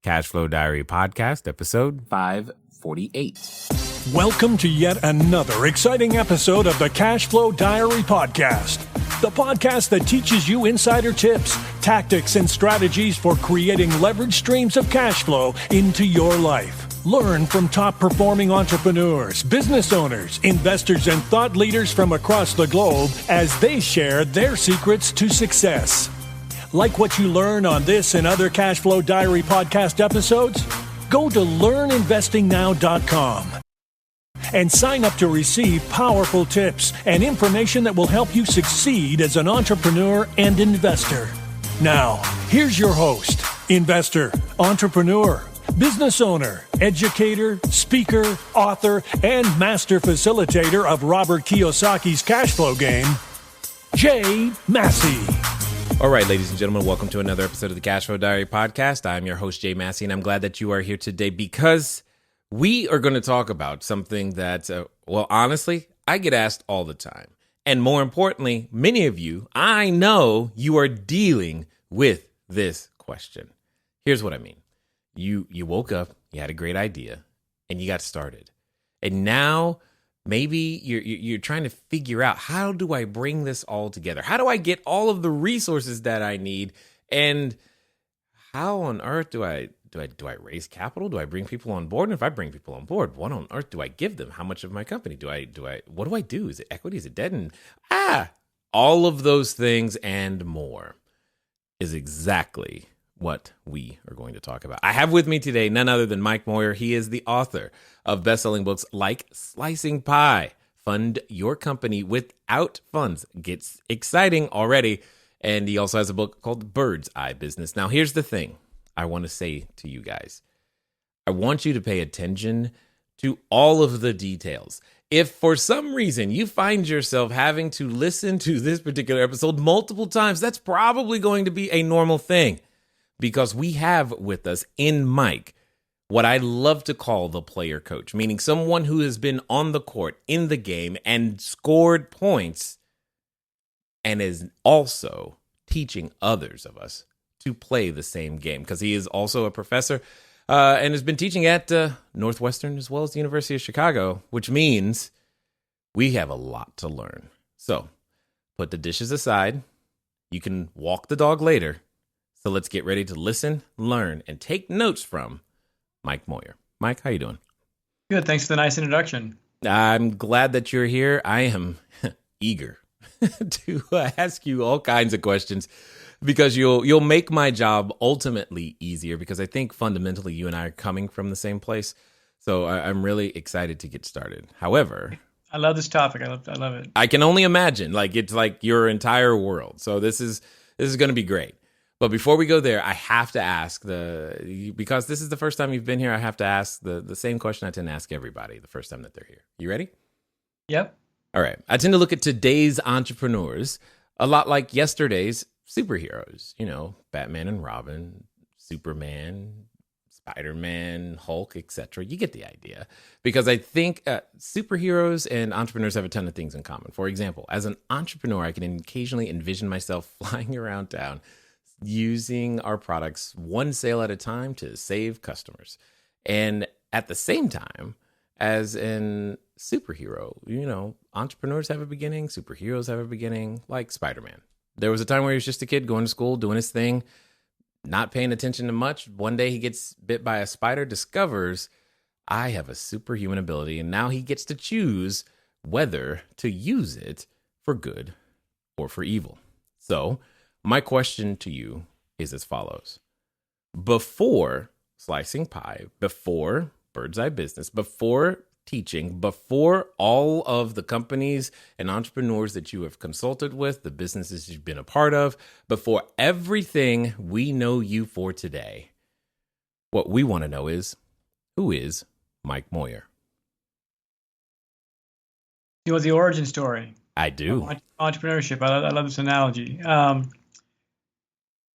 Cashflow Diary podcast, episode 548. Welcome to yet another exciting episode of the Cashflow Diary podcast, the podcast that teaches you insider tips, tactics, and strategies for creating leverage streams of cash flow into your life. Learn from top-performing entrepreneurs, business owners, investors, and thought leaders from across the globe as they share their secrets to success. Like what you learn on this and other Cashflow Diary podcast episodes? Go to learninvestingnow.com and sign up to receive powerful tips and information that will help you succeed as an entrepreneur and investor. Now, here's your host, investor, entrepreneur, business owner, educator, speaker, author, and master facilitator of Robert Kiyosaki's cash flow game, Jay Massey. All right, ladies and gentlemen, welcome to another episode of the Cashflow Diary podcast. I'm your host, Jay Massey, and I'm glad that you are here today because we are going to talk about something that, honestly, I get asked all the time. And more importantly, many of you, I know you are dealing with this question. Here's what I mean. You woke up, you had a great idea, and you got started. And now maybe you're trying to figure out, how do I bring this all together? How do I get all of the resources that I need? And how on earth do I raise capital? Do I bring people on board? And if I bring people on board, what on earth do I give them? How much of my company what do I do? Is it equity? Is it debt? And all of those things and more is exactly what we are going to talk about. I have with me today none other than Mike Moyer. He is the author of bestselling books like Slicing Pie, Fund Your Company Without Funds. Gets exciting already. And he also has a book called Bird's Eye Business. Now, here's the thing I want to say to you guys. I want you to pay attention to all of the details. If for some reason you find yourself having to listen to this particular episode multiple times, that's probably going to be a normal thing. Because we have with us in Mike what I love to call the player coach, meaning someone who has been on the court, in the game, and scored points, and is also teaching others of us to play the same game. Because he is also a professor and has been teaching at Northwestern as well as the University of Chicago, which means we have a lot to learn. So put the dishes aside. You can walk the dog later. So let's get ready to listen, learn, and take notes from Mike Moyer. Mike, how you doing? Good. Thanks for the nice introduction. I'm glad that you're here. I am eager to ask you all kinds of questions because you'll make my job ultimately easier because I think fundamentally you and I are coming from the same place. So I'm really excited to get started. However, I love this topic. I love it. I can only imagine. It's like your entire world. So this is going to be great. But before we go there, I have to ask because this is the first time you've been here, I have to ask the same question I tend to ask everybody the first time that they're here. You ready? Yep. All right. I tend to look at today's entrepreneurs a lot like yesterday's superheroes. You know, Batman and Robin, Superman, Spider-Man, Hulk, etc. You get the idea. Because I think superheroes and entrepreneurs have a ton of things in common. For example, as an entrepreneur, I can occasionally envision myself flying around town using our products one sale at a time to save customers. And at the same time, as an superhero, you know, entrepreneurs have a beginning, superheroes have a beginning, like Spider-Man. There was a time where he was just a kid going to school, doing his thing, not paying attention to much. One day he gets bit by a spider, discovers I have a superhuman ability, and now he gets to choose whether to use it for good or for evil. So my question to you is as follows. Before Slicing Pie, before Bird's Eye Business, before teaching, before all of the companies and entrepreneurs that you have consulted with, the businesses you've been a part of, before everything we know you for today, what we want to know is, who is Mike Moyer? You want the origin story? I do. Entrepreneurship. I love this analogy.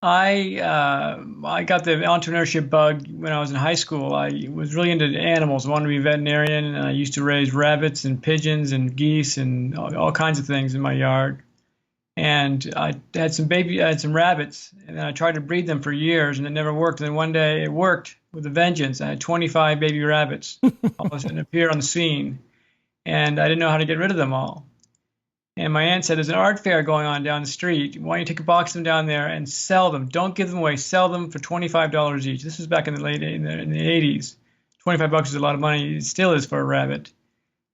I got the entrepreneurship bug when I was in high school. I was really into animals, wanted to be a veterinarian, and I used to raise rabbits and pigeons and geese and all kinds of things in my yard. And I had some rabbits, and I tried to breed them for years, and it never worked. And then one day it worked, with a vengeance. I had 25 baby rabbits all of a sudden appear on the scene, and I didn't know how to get rid of them all. And my aunt said, there's an art fair going on down the street. Why don't you take a box of them down there and sell them? Don't give them away. Sell them for $25 each. This was back in the in the 80s. $25 is a lot of money. It still is for a rabbit.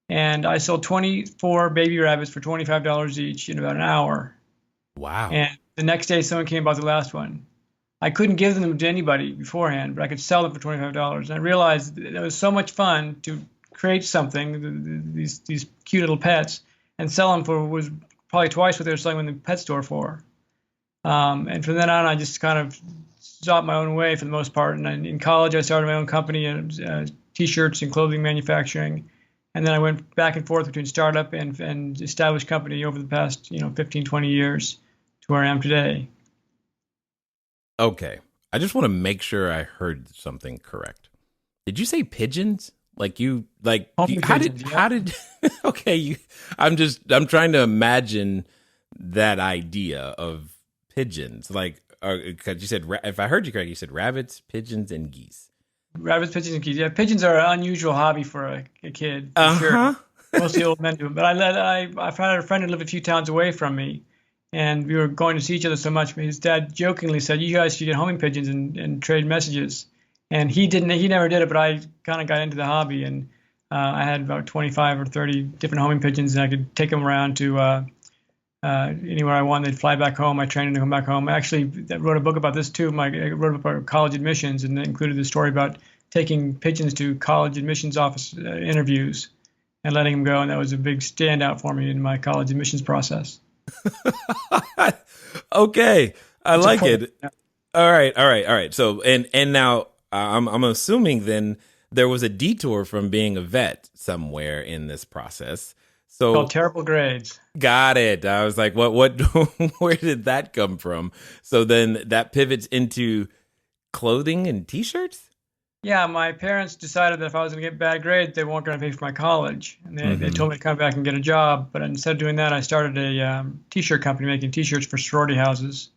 And I sold 24 baby rabbits for $25 each in about an hour. Wow. And the next day, someone came and bought the last one. I couldn't give them to anybody beforehand, but I could sell them for $25. And I realized that it was so much fun to create something, these cute little pets, and sell them for was probably twice what they were selling them in the pet store for. And from then on, I just kind of stopped my own way for the most part. And in college, I started my own company, T-shirts and clothing manufacturing. And then I went back and forth between startup and established company over the past 15, 20 years to where I am today. Okay. I just want to make sure I heard something correct. Did you say pigeons? How did okay, I'm trying to imagine that idea of pigeons. Cuz you said, if I heard you correctly, you said rabbits, pigeons, and geese. Rabbits, pigeons, and geese. Yeah, pigeons are an unusual hobby for a kid, for sure. Mostly old men do them. But I've had a friend who lived a few towns away from me, and we were going to see each other so much. His dad jokingly said, "You guys should get homing pigeons and trade messages." And he never did it, but I kind of got into the hobby, and I had about 25 or 30 different homing pigeons, and I could take them around to anywhere I wanted. They'd fly back home. I trained them to come back home. I actually wrote a book about this too. I wrote a book about college admissions, and it included the story about taking pigeons to college admissions office interviews and letting them go, and that was a big standout for me in my college admissions process. Okay, I like it. All right. So and now I'm assuming then there was a detour from being a vet somewhere in this process. So called terrible grades. Got it. I was like, what where did that come from? So then that pivots into clothing and T-shirts? Yeah, my parents decided that if I was going to get bad grades, they weren't going to pay for my college. And they told me to come back and get a job. But instead of doing that, I started a T-shirt company making T-shirts for sorority houses.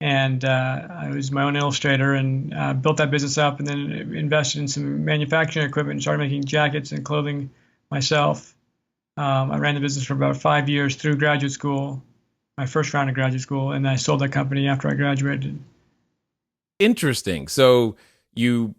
And I was my own illustrator and built that business up, and then invested in some manufacturing equipment and started making jackets and clothing myself. I ran the business for about 5 years through graduate school, my first round of graduate school, and I sold that company after I graduated. Interesting. So your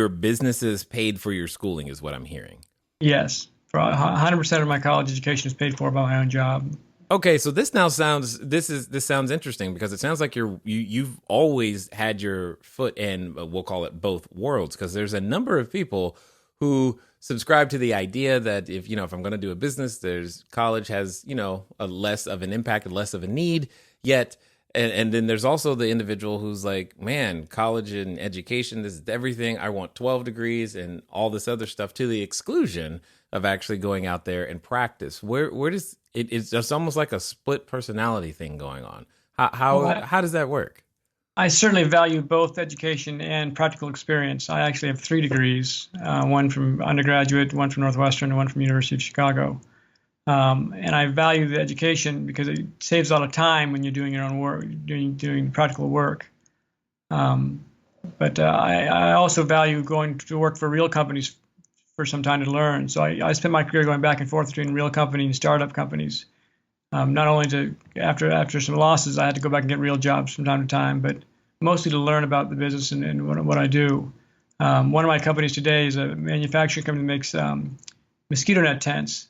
businesses paid for your schooling is what I'm hearing. Yes. For 100% of my college education is paid for by my own job. Okay, so this sounds interesting because it sounds like you've always had your foot in, we'll call it both worlds, because there's a number of people who subscribe to the idea that if I'm going to do a business, college has, a less of an impact, less of a need, yet and then there's also the individual who's like, man, college and education, this is everything. I want 12 degrees and all this other stuff, to the exclusion of actually going out there and practice. Where does it's just almost like a split personality thing going on. How does that work? I certainly value both education and practical experience. I actually have 3 degrees, one from undergraduate, one from Northwestern, and one from University of Chicago. And I value the education because it saves a lot of time when you're doing your own work, doing practical work. But I also value going to work for real companies for some time to learn. So I spent my career going back and forth between real company and startup companies. Not only after some losses, I had to go back and get real jobs from time to time, but mostly to learn about the business and what I do. One of my companies today is a manufacturing company that makes mosquito net tents.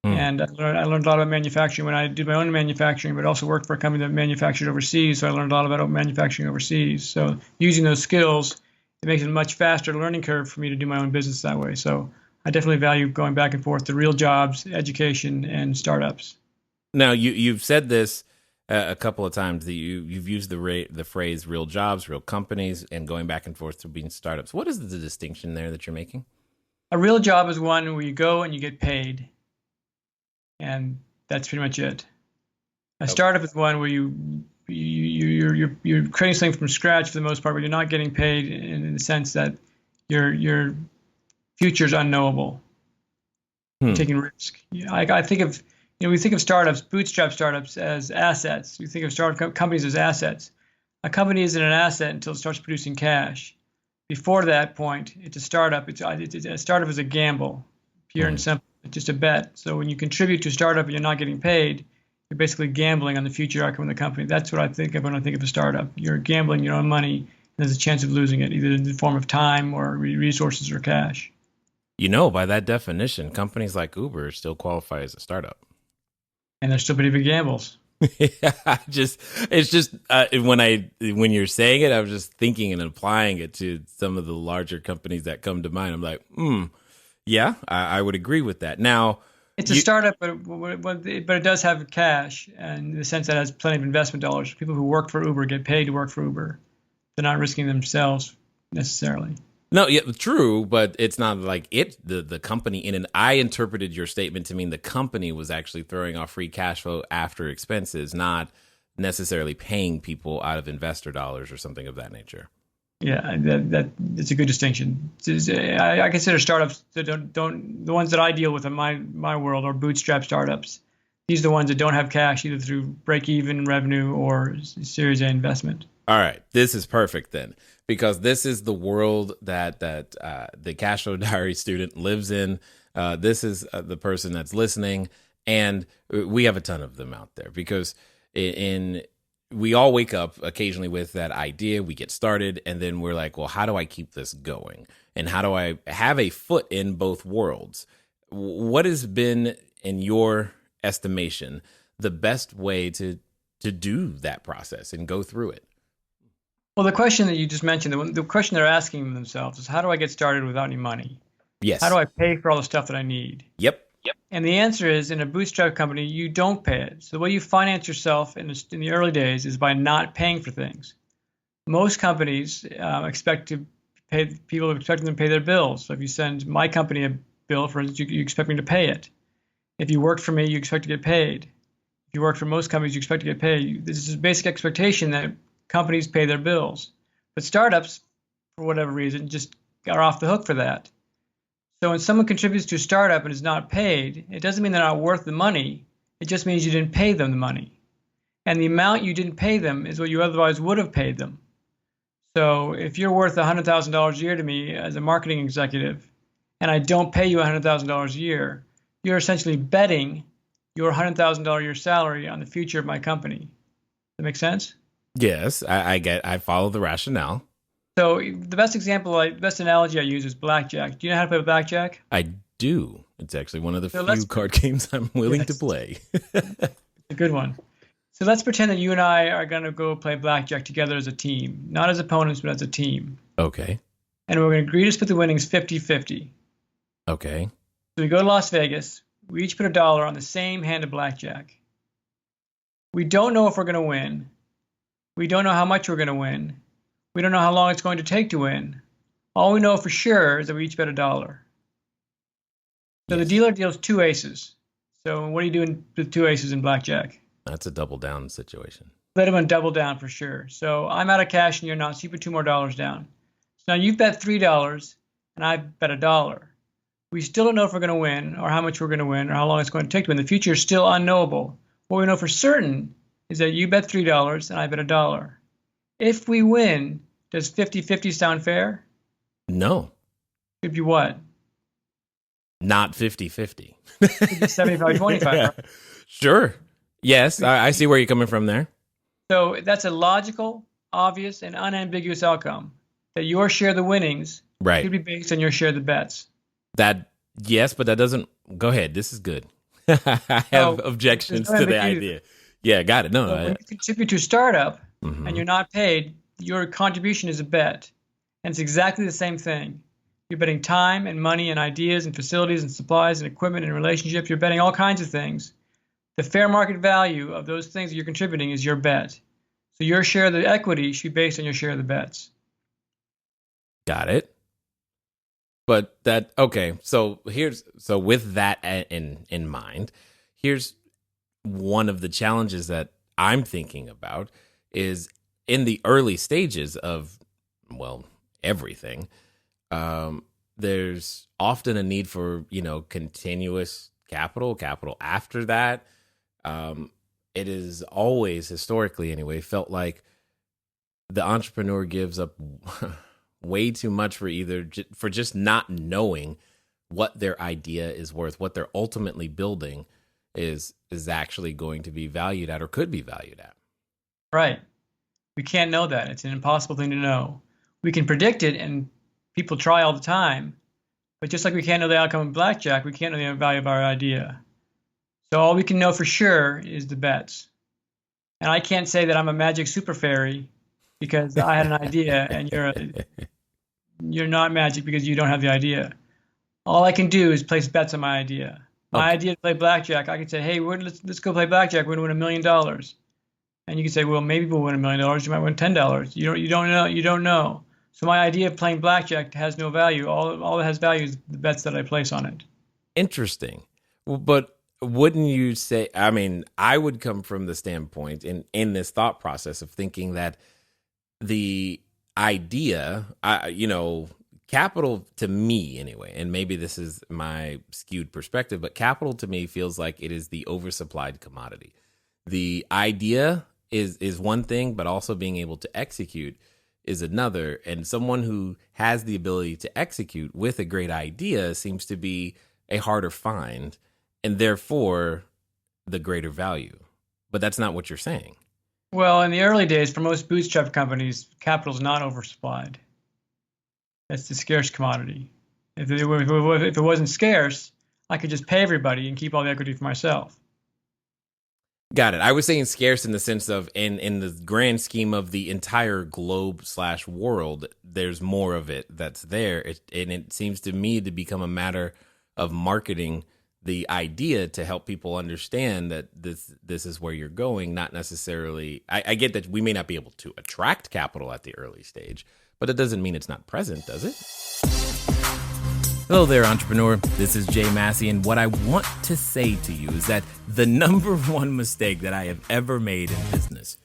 And I learned a lot about manufacturing when I did my own manufacturing, but also worked for a company that manufactured overseas. So I learned a lot about manufacturing overseas. So using those skills, it makes it a much faster learning curve for me to do my own business that way. So I definitely value going back and forth to real jobs, education, and startups. Now, you've said this a couple of times, that you've used the phrase real jobs, real companies, and going back and forth to being startups. What is the distinction there that you're making? A real job is one where you go and you get paid. And that's pretty much it. A startup is one where you're creating something from scratch for the most part, but you're not getting paid in the sense that your future is unknowable. You're taking risk. I think of we think of startups, bootstrap startups, as assets. We think of startup companies as assets. A company isn't an asset until it starts producing cash. Before that point, it's a startup. A startup is a gamble, pure and simple. It's just a bet. So when you contribute to a startup and you're not getting paid, you're basically gambling on the future outcome of the company. That's what I think of when I think of a startup. You're gambling your own money, and there's a chance of losing it, either in the form of time or resources or cash. By that definition, companies like Uber still qualify as a startup. And they're still pretty big gambles. When you're saying it, I was just thinking and applying it to some of the larger companies that come to mind. I'm like, yeah, I would agree with that. Now, it's a startup, but it does have cash, and in the sense that it has plenty of investment dollars. People who work for Uber get paid to work for Uber. They're not risking themselves necessarily. No, yeah, true, but it's not like the company in it. I interpreted your statement to mean the company was actually throwing off free cash flow after expenses, not necessarily paying people out of investor dollars or something of that nature. Yeah, that's a good distinction. I consider startups that don't the ones that I deal with in my world are bootstrap startups. These are the ones that don't have cash either through break-even revenue or Series A investment. All right, this is perfect then, because this is the world that the Cashflow Diary student lives in. This is the person that's listening, and we have a ton of them out there because we all wake up occasionally with that idea. We get started, and then we're like, well, how do I keep this going? And how do I have a foot in both worlds? What has been, in your estimation, the best way to do that process and go through it? Well, the question that you just mentioned, the question they're asking themselves is, how do I get started without any money? Yes. How do I pay for all the stuff that I need? Yep. And the answer is, in a bootstrap company, you don't pay it. So the way you finance yourself in the early days is by not paying for things. Most companies expect to pay people, expecting them to pay their bills. So if you send my company a bill, for instance, you expect me to pay it. If you work for me, you expect to get paid. If you work for most companies, you expect to get paid. This is a basic expectation that companies pay their bills. But startups, for whatever reason, just are off the hook for that. So when someone contributes to a startup and is not paid, it doesn't mean they're not worth the money. It just means you didn't pay them the money. And the amount you didn't pay them is what you otherwise would have paid them. So if you're worth $100,000 a year to me as a marketing executive, and I don't pay you $100,000 a year, you're essentially betting your $100,000 a year salary on the future of my company. Does that make sense? Yes, I follow the rationale. So the best analogy I use is blackjack. Do you know how to play blackjack? I do. It's actually one of the few card games I'm willing to play. It's a good one. So let's pretend that you and I are going to go play blackjack together as a team. Not as opponents, but as a team. Okay. And we're going to agree to split the winnings 50-50. Okay. So we go to Las Vegas. We each put $1 on the same hand of blackjack. We don't know if we're going to win. We don't know how much we're going to win. We don't know how long it's going to take to win. All we know for sure is that we each bet $1. So yes. The dealer deals 2 aces. So what are you doing with 2 aces in blackjack? That's a double down situation. Let him double down for sure. So I'm out of cash and you're not, so you put $2 more down. So now you've bet $3 and I bet $1. We still don't know if we're going to win or how much we're going to win or how long it's going to take to win. The future is still unknowable. What we know for certain is that you bet $3 and I bet $1. If we win, does 50-50 sound fair? No. Could be what? Not 50-50. 75-25. Right? Sure. Yes, I see where you're coming from there. So that's a logical, obvious, and unambiguous outcome. That your share of the winnings should be based on your share of the bets. Yes, but that doesn't... Go ahead. This is good. I have objections to the idea. Yeah, got it. No, when you contribute to a startup and you're not paid, your contribution is a bet. And it's exactly the same thing. You're betting time and money and ideas and facilities and supplies and equipment and relationships. You're betting all kinds of things. The fair market value of those things that you're contributing is your bet. So your share of the equity should be based on your share of the bets. Got it. But so with that in mind, here's one of the challenges that I'm thinking about is in the early stages of, everything, there's often a need for, continuous capital after that. It is always, historically anyway, felt like the entrepreneur gives up way too much for just not knowing what their idea is worth, what they're ultimately building is actually going to be valued at or could be valued at. Right. We can't know that. It's an impossible thing to know. We can predict it, and people try all the time. But just like we can't know the outcome of blackjack, we can't know the value of our idea. So all we can know for sure is the bets. And I can't say that I'm a magic super fairy because I had an idea, and you're not magic because you don't have the idea. All I can do is place bets on my idea. My idea to play blackjack, I could say, hey, let's go play blackjack. We're going to win $1 million. And you can say, well, maybe we'll win $1 million. You might win $10. You don't know. You don't know. So my idea of playing blackjack has no value. All that has value is the bets that I place on it. Interesting. But wouldn't you say, I mean, I would come from the standpoint in this thought process of thinking that the idea, capital to me anyway, and maybe this is my skewed perspective, but capital to me feels like it is the oversupplied commodity. The idea is one thing, but also being able to execute is another. And someone who has the ability to execute with a great idea seems to be a harder find, and therefore the greater value. But that's not what you're saying. Well, in the early days, for most bootstrap companies, capital is not oversupplied. That's the scarce commodity. If it wasn't scarce, I could just pay everybody and keep all the equity for myself. Got it. I was saying scarce in the sense of in the grand scheme of the entire globe/world, there's more of it that's there. And it seems to me to become a matter of marketing the idea to help people understand that this is where you're going, not necessarily. I get that we may not be able to attract capital at the early stage, but it doesn't mean it's not present, does it? Hello there, entrepreneur. This is Jay Massey, and what I want to say to you is that the number one mistake that I have ever made in business,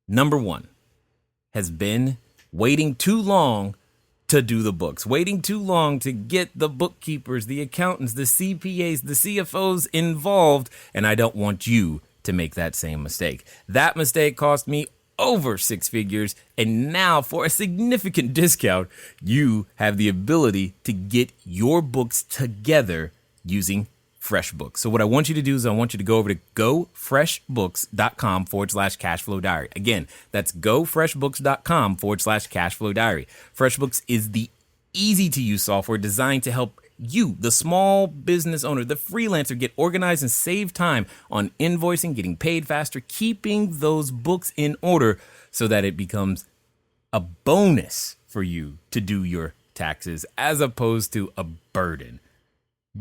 number one, has been waiting too long to do the books, waiting too long to get the bookkeepers, the accountants, the CPAs, the CFOs involved, and I don't want you to make that same mistake. That mistake cost me over 6 figures, and now for a significant discount, you have the ability to get your books together using FreshBooks. So what I want you to do is I want you to go over to gofreshbooks.com/cashflow diary. Again, that's gofreshbooks.com/cashflow diary. FreshBooks is the easy to use software designed to help you, the small business owner, the freelancer, get organized and save time on invoicing, getting paid faster, keeping those books in order so that it becomes a bonus for you to do your taxes as opposed to a burden.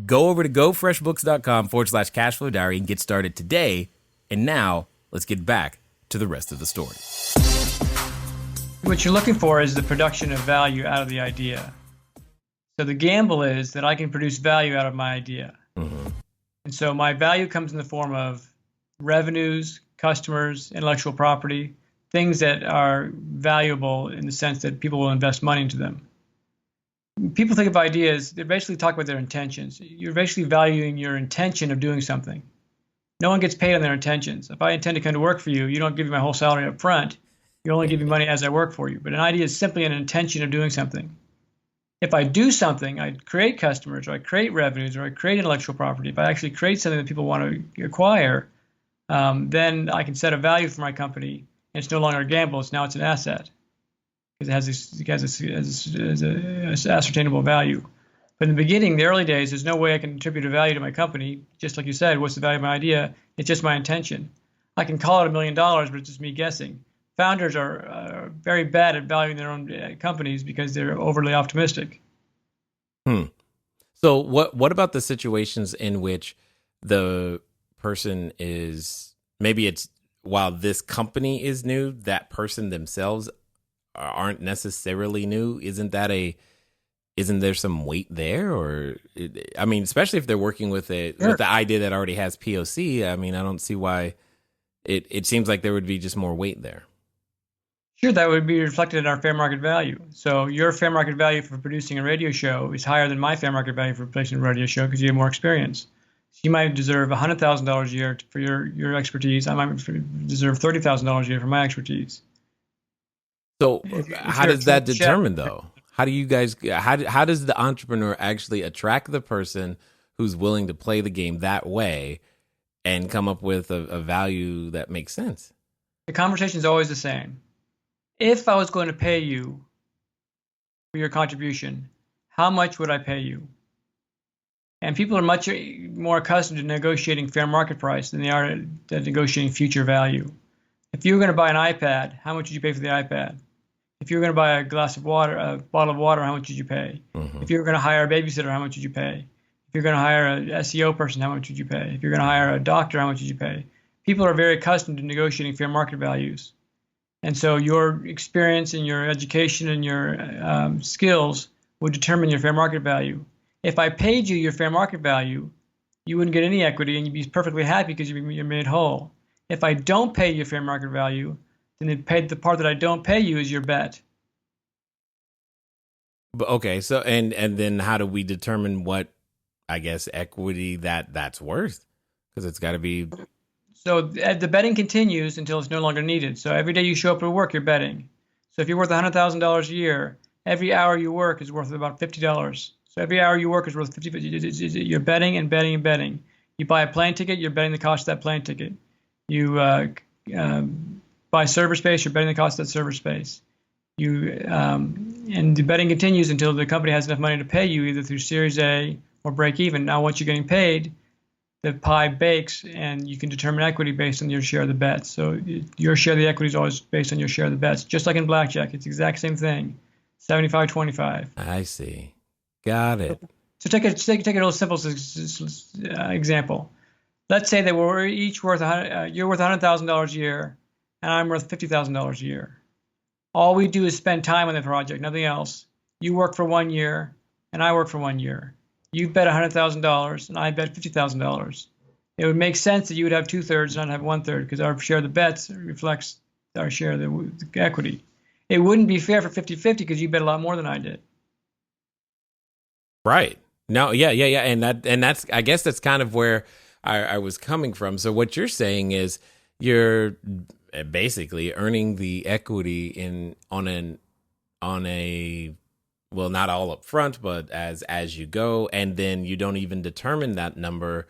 Go over to gofreshbooks.com/cashflow diary and get started today. And now let's get back to the rest of the story. What you're looking for is the production of value out of the idea. So the gamble is that I can produce value out of my idea. Mm-hmm. And so my value comes in the form of revenues, customers, intellectual property, things that are valuable in the sense that people will invest money into them. People think of ideas, they basically talk about their intentions. You're basically valuing your intention of doing something. No one gets paid on their intentions. If I intend to come to work for you, you don't give me my whole salary up front. You only give me money as I work for you. But an idea is simply an intention of doing something. If I do something, I create customers, or I create revenues, or I create intellectual property. If I actually create something that people want to acquire, then I can set a value for my company. And it's no longer a gamble. It's an asset because it has an ascertainable value. But in the beginning, the early days, there's no way I can attribute a value to my company. Just like you said, what's the value of my idea? It's just my intention. I can call it $1 million, but it's just me guessing. Founders are very bad at valuing their own companies because they're overly optimistic. So what about the situations in which the person is, maybe it's while this company is new, that person themselves aren't necessarily new? Isn't there some weight there? Or, I mean, especially if they're working with with the idea that already has POC, I mean, I don't see why it seems like there would be just more weight there. Sure, that would be reflected in our fair market value. So your fair market value for producing a radio show is higher than my fair market value for producing a radio show because you have more experience. So you might deserve $100,000 a year for your expertise. I might deserve $30,000 a year for my expertise. So If how you're a does that trained chef, determine though? How do you guys how does the entrepreneur actually attract the person who's willing to play the game that way and come up with a value that makes sense? the conversation is always the same. If I was going to pay you for your contribution, how much would I pay you? And people are much more accustomed to negotiating fair market price than they are to negotiating future value. If you were going to buy an iPad, how much would you pay for the iPad? If you were going to buy a glass of water, a bottle of water, how much would you pay? Mm-hmm. If you were going to hire a babysitter, how much would you pay? If you're going to hire an SEO person, how much would you pay? If you're going to hire a doctor, how much would you pay? People are very accustomed to negotiating fair market values. And so your experience and your education and your skills would determine your fair market value. If I paid you your fair market value, you wouldn't get any equity and you'd be perfectly happy because you're made whole. If I don't pay you fair market value, then the part that I don't pay you is your bet. But okay, so and then how do we determine what, I guess, equity that's worth? Because it's got to be. So the betting continues until it's no longer needed. So every day you show up to work, you're betting. So if you're worth $100,000 a year, every hour you work is worth about $50. So every hour you work is worth 50. You're betting and betting and betting. You buy a plane ticket, you're betting the cost of that plane ticket. You buy server space, you're betting the cost of that server space. And the betting continues until the company has enough money to pay you either through Series A or break even. Now, once you're getting paid, the pie bakes, and you can determine equity based on your share of the bets. So your share of the equity is always based on your share of the bets, just like in blackjack. It's the exact same thing, 75-25. I see. Got it. So take a real simple example. Let's say that we're each worth you're worth $100,000 a year, and I'm worth $50,000 a year. All we do is spend time on the project, nothing else. You work for 1 year, and I work for 1 year. You bet $100,000, and I bet $50,000. It would make sense that you would have 2/3 and I'd have 1/3 because our share of the bets reflects our share of the equity. It wouldn't be fair for 50-50 because you bet a lot more than I did. Right. No, yeah. And that's, I guess that's kind of where I was coming from. So what you're saying is you're basically earning the equity on a well, not all up front, but as you go, and then you don't even determine that number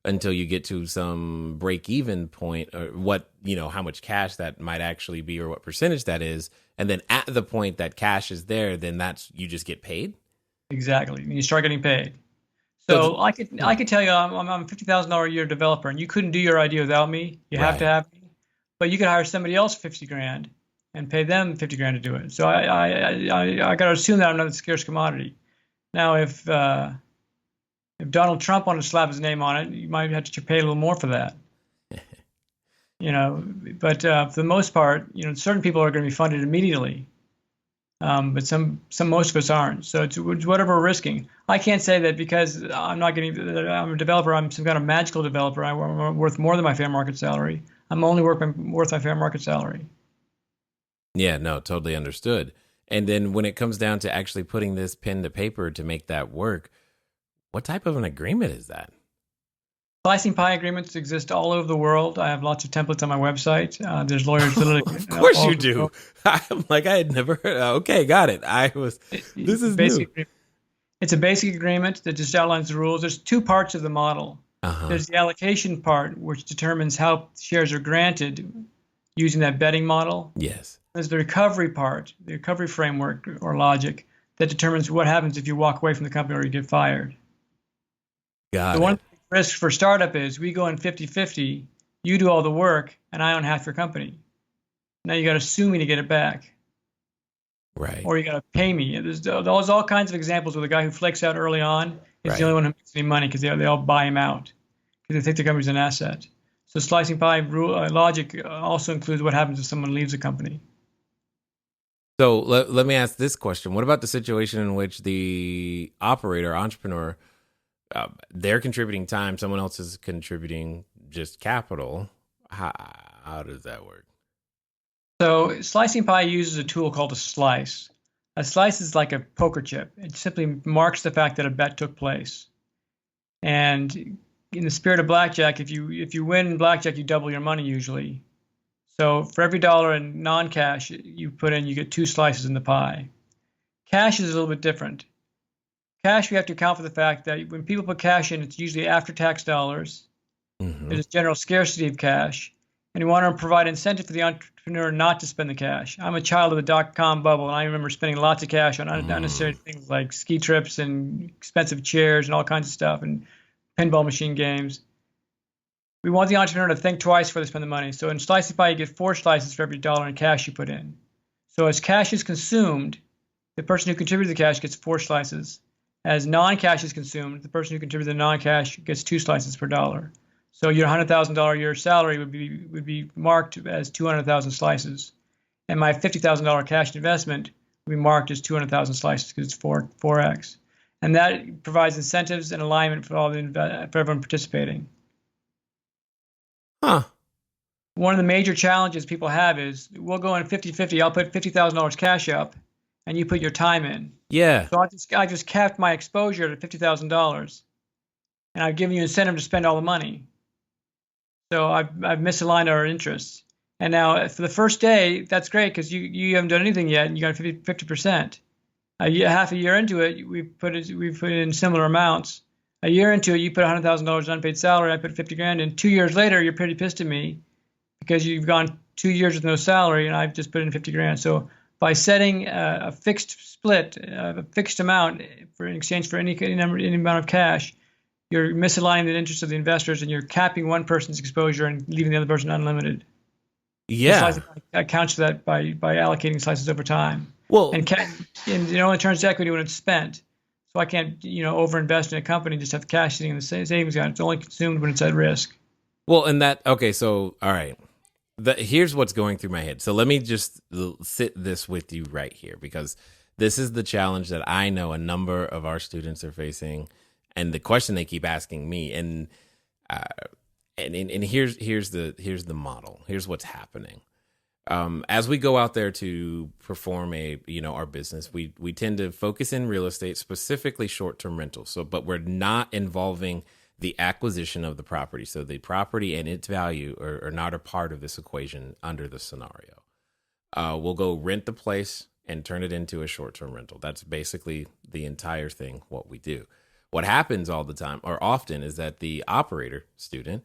until you get to some break even point, or what, how much cash that might actually be, or what percentage that is. And then at the point that cash is there, then you just get paid. Exactly. You start getting paid. So I could tell you I'm a $50,000 a year developer, and you couldn't do your idea without me. You have to have me, but you could hire somebody else $50,000 and pay them $50,000 to do it. So I got to assume that I'm not a scarce commodity. Now, if Donald Trump wanted to slap his name on it, you might have to pay a little more for that. But for the most part, certain people are going to be funded immediately. But most of us aren't. So it's whatever we're risking. I can't say that because I'm a developer, I'm some kind of magical developer. I'm worth more than my fair market salary. I'm only worth my fair market salary. Yeah, no, totally understood. And then when it comes down to actually putting this pen to paper to make that work, what type of an agreement is that? Slicing pie agreements exist all over the world. I have lots of templates on my website. There's lawyers literally. Of course you do. I'm like, I had never heard. Okay, got it. This is new. It's a basic agreement that just outlines the rules. There's two parts of the model. Uh-huh. There's the allocation part, which determines how shares are granted using that betting model. Yes. There's the recovery part, the recovery framework or logic that determines what happens if you walk away from the company or you get fired. Got it. One risk for startup is we go in 50-50, you do all the work, and I own half your company. Now you got to sue me to get it back. Right. Or you got to pay me. There's all kinds of examples where the guy who flakes out early on is the only one who makes any money because they all buy him out because they think the company's an asset. So slicing pie logic also includes what happens if someone leaves a company. So let me ask this question. What about the situation in which the operator, entrepreneur, they're contributing time, someone else is contributing just capital? How does that work? So slicing pie uses a tool called a slice. A slice is like a poker chip. It simply marks the fact that a bet took place. And in the spirit of blackjack, if you win blackjack, you double your money usually. So for every dollar in non-cash you put in, you get 2 slices in the pie. Cash is a little bit different. Cash, we have to account for the fact that when people put cash in, it's usually after-tax dollars. Mm-hmm. There's a general scarcity of cash, and we want to provide incentive for the entrepreneur not to spend the cash. I'm a child of the dot-com bubble, and I remember spending lots of cash on unnecessary things like ski trips and expensive chairs and all kinds of stuff and pinball machine games. We want the entrepreneur to think twice before they spend the money. So in Slice of Pie, you get 4 slices for every dollar in cash you put in. So as cash is consumed, the person who contributed the cash gets 4 slices. As non-cash is consumed, the person who contributed the non-cash gets 2 slices per dollar. So your $100,000 a year salary would be marked as 200,000 slices, and my $50,000 cash investment would be marked as 200,000 slices because it's 4x, and that provides incentives and alignment for everyone participating. Huh. One of the major challenges people have is we'll go in 50-50. I'll put $50,000 cash up, and you put your time in. Yeah. So I just capped my exposure to $50,000, and I've given you incentive to spend all the money. So I've misaligned our interests. And now for the first day, that's great because you haven't done anything yet, and you got 50%. Half a year into it, we put in similar amounts. A year into it, you put $100,000 unpaid salary. I put $50,000 in. 2 years later, you're pretty pissed at me because you've gone 2 years with no salary, and I've just put in $50,000. So by setting a fixed split, a fixed amount in exchange for any amount of cash, you're misaligning the interests of the investors, and you're capping one person's exposure and leaving the other person unlimited. Yeah. Accounts for that by allocating slices over time. Well, and it only turns to equity when it's spent. So I can't overinvest in a company and just have cash sitting in the savings account. It's only consumed when it's at risk. Well, so all right. Here's what's going through my head. So let me just sit this with you right here, because this is the challenge that I know a number of our students are facing, and the question they keep asking me. And here's the model. Here's what's happening. As we go out there to perform our business, we tend to focus in real estate, specifically short-term rentals. But we're not involving the acquisition of the property. So the property and its value are not a part of this equation under the scenario. We'll go rent the place and turn it into a short-term rental. That's basically the entire thing, what we do. What happens all the time, or often, is that the operator student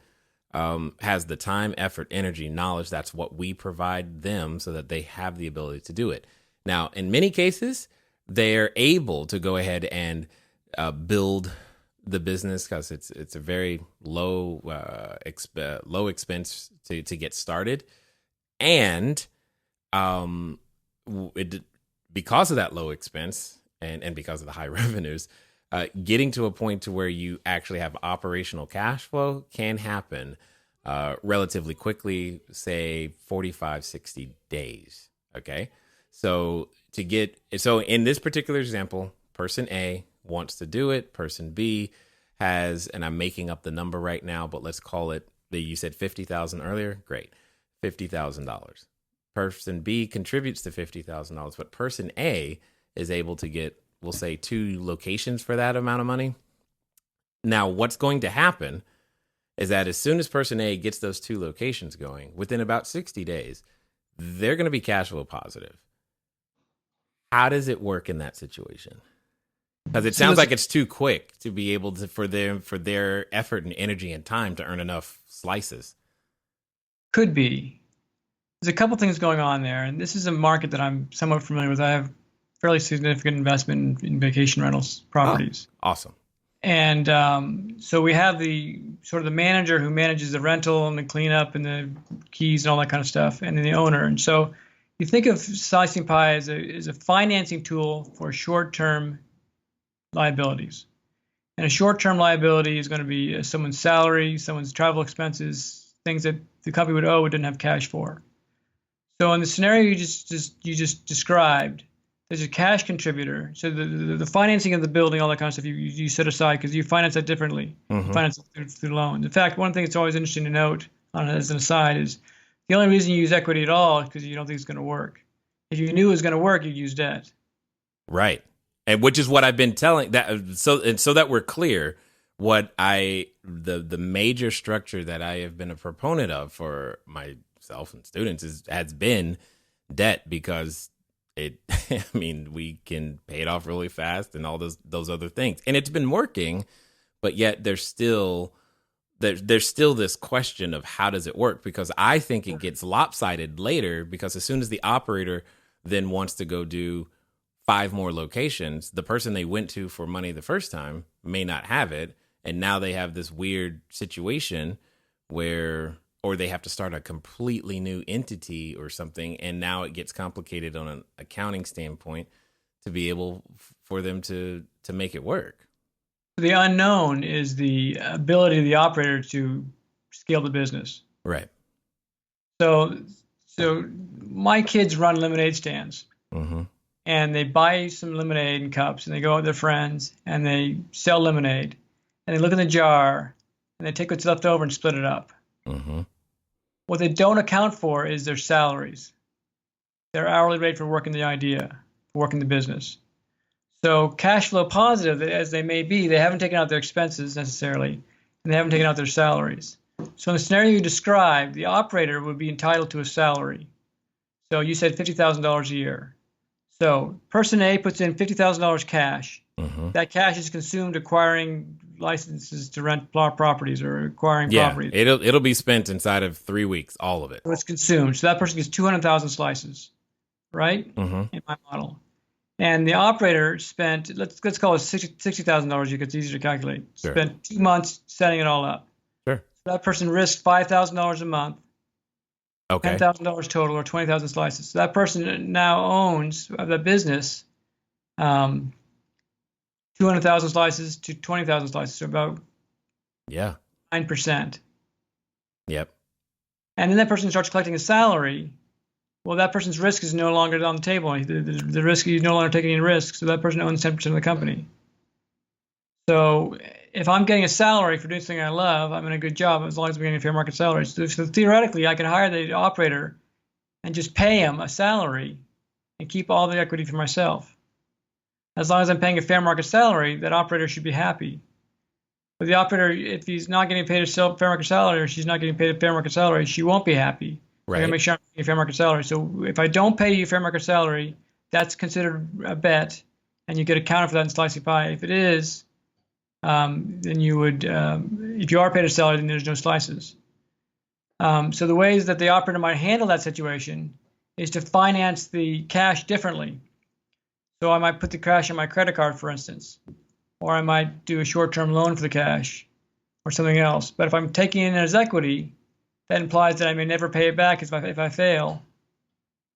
has the time, effort, energy, knowledge. That's what we provide them so that they have the ability to do it. Now, in many cases, they're able to go ahead and build the business because it's a very low expense to get started, and because of that low expense and because of the high revenues, getting to a point to where you actually have operational cash flow can happen relatively quickly, say 45, 60 days. Okay. So in this particular example, person A wants to do it. Person B has, and I'm making up the number right now, but let's call it, you said 50,000 earlier. Great. $50,000. Person B contributes to $50,000, but person A is able to get, we'll say, 2 locations for that amount of money. Now, what's going to happen is that as soon as person A gets those 2 locations going, within about 60 days, they're going to be cash flow positive. How does it work in that situation? Because it sounds like it's too quick to be able to, for their effort and energy and time to earn enough slices. Could be. There's a couple things going on there, and this is a market that I'm somewhat familiar with. I have fairly significant investment in vacation rentals properties. Oh, awesome. And so we have the manager who manages the rental and the cleanup and the keys and all that kind of stuff, and then the owner. And so you think of Slicing Pie as a financing tool for short-term liabilities. And a short-term liability is going to be someone's salary, someone's travel expenses, things that the company would owe but didn't have cash for. So in the scenario you just described, there's a cash contributor. So the financing of the building, all that kind of stuff, you set aside because you finance that differently. Mm-hmm. You finance it through loans. In fact, one thing that's always interesting to note as an aside is the only reason you use equity at all is because you don't think it's going to work. If you knew it was going to work, you'd use debt. Right. And which is what I've been telling that. So that we're clear, the major structure that I have been a proponent of for myself myself and students has been debt, because I mean, we can pay it off really fast and all those other things. And it's been working, but yet there's still this question of how does it work? Because I think it gets lopsided later, because as soon as the operator then wants to go do 5 more locations, the person they went to for money the first time may not have it. And now they have this weird situation where, or they have to start a completely new entity or something. And now it gets complicated on an accounting standpoint to be able for them to make it work. The unknown is the ability of the operator to scale the business. Right. So my kids run lemonade stands, and they buy some lemonade in cups, and they go out with their friends, and they sell lemonade, and they look in the jar, and they take what's left over and split it up. What they don't account for is their salaries, their hourly rate for working the idea, for working the business. So cash flow positive as they may be, they haven't taken out their expenses necessarily, and they haven't taken out their salaries. So in the scenario you described, the operator would be entitled to a salary. So you said $50,000 a year. So person A puts in $50,000 cash. That cash is consumed acquiring licenses to rent properties or acquiring properties. It'll be spent inside of 3 weeks, all of it. So it's consumed. So that person gets 200,000 slices, right? In my model. And the operator spent, let's call it $60,000 a year, it's easier to calculate. Sure. Spent 2 months setting it all up. Sure. So that person risked $5,000 a month. Okay. $10,000 total, or 20,000 slices. So that person now owns the business 200,000 slices to 20,000 slices, so about 9%. Yep. And then that person starts collecting a salary. Well, that person's risk is no longer on the table. The risk, he's no longer taking any risk, so that person owns 10% of the company. So if I'm getting a salary for doing something I love, I'm in a good job as long as I'm getting a fair market salary. So theoretically, I could hire the operator and just pay him a salary and keep all the equity for myself. As long as I'm paying a fair market salary, that operator should be happy. But the operator, if he's not getting paid a fair market salary, or she's not getting paid a fair market salary, she won't be happy. Right. I gotta make sure I'm paying a fair market salary. So if I don't pay you a fair market salary, that's considered a bet, and you get accounted for that in slicey pie. If it is, then you would, if you are paid a salary, then there's no slices. So the ways that the operator might handle that situation is to finance the cash differently. So I might put the cash on my credit card, for instance, or I might do a short-term loan for the cash or something else. But if I'm taking it as equity, that implies that I may never pay it back if I fail.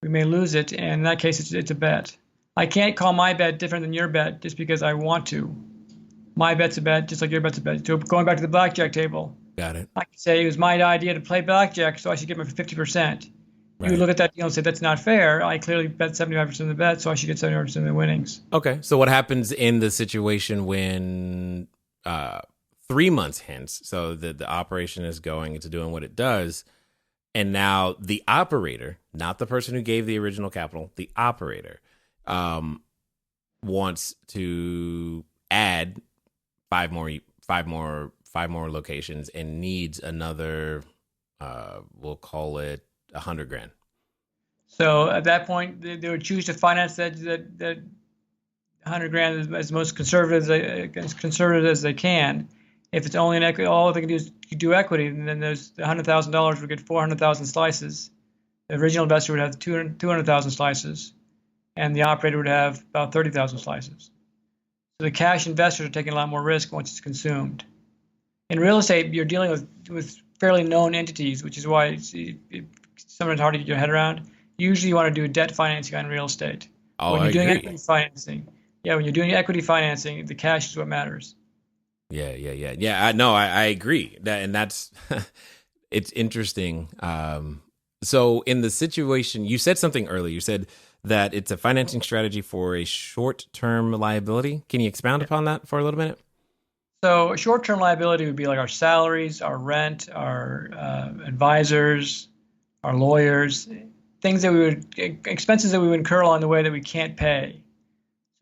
We may lose it, and in that case, it's a bet. I can't call my bet different than your bet just because I want to. My bet's a bet, just like your bet's a bet. So going back to the blackjack table, Got it. I can say it was my idea to play blackjack, so I should get my 50%. Right. You look at that deal and say that's not fair. I clearly bet 75% of the bet, so I should get 75% of the winnings. Okay. So what happens in the situation when 3 months hence, so the operation is going into doing what it does, and now the operator, not the person who gave the original capital, the operator wants to add five more locations and needs another, we'll call it $100,000. So at that point, they would choose to finance that $100,000 as most conservative as they can. If it's only an equity, all they can do is do equity, and then there's $100,000 would get 400,000 slices. The original investor would have 200,000 slices, and the operator would have about 30,000 slices. So the cash investors are taking a lot more risk once it's consumed. In real estate, you're dealing with fairly known entities, which is why it's sometimes hard to get your head around. Usually you want to do debt financing on real estate. Oh, when you're I doing agree. equity financing, when you're doing equity financing, the cash is what matters. Yeah. I agree. That's it's interesting. So in the situation, you said something earlier. You said that it's a financing strategy for a short-term liability. Can you expound upon that for a little minute? So a short-term liability would be like our salaries, our rent, our advisors, our lawyers, expenses that we would incur along the way that we can't pay.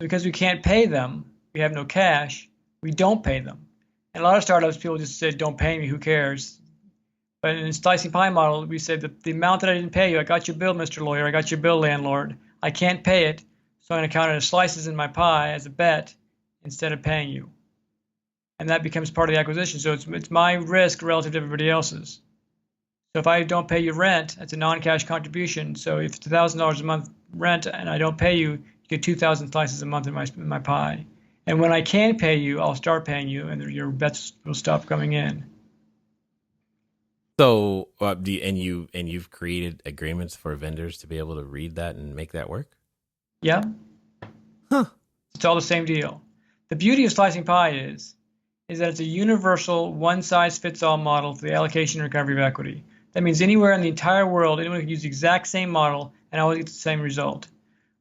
So because we can't pay them, we have no cash, we don't pay them. And a lot of startups, people just say, don't pay me, who cares? But in the slicing pie model, we say that the amount that I didn't pay you, I got your bill, Mr. Lawyer, I got your bill, landlord. I can't pay it, so I'm going to count it as slices in my pie as a bet instead of paying you. And that becomes part of the acquisition. So it's my risk relative to everybody else's. So if I don't pay you rent, that's a non-cash contribution. So if it's $1,000 a month rent and I don't pay you, you get 2,000 slices a month in my pie. And when I can pay you, I'll start paying you, and your bets will stop coming in. So, you've created agreements for vendors to be able to read that and make that work? Yeah. Huh. It's all the same deal. The beauty of slicing pie is that it's a universal one-size-fits-all model for the allocation and recovery of equity. That means anywhere in the entire world, anyone can use the exact same model and always get the same result.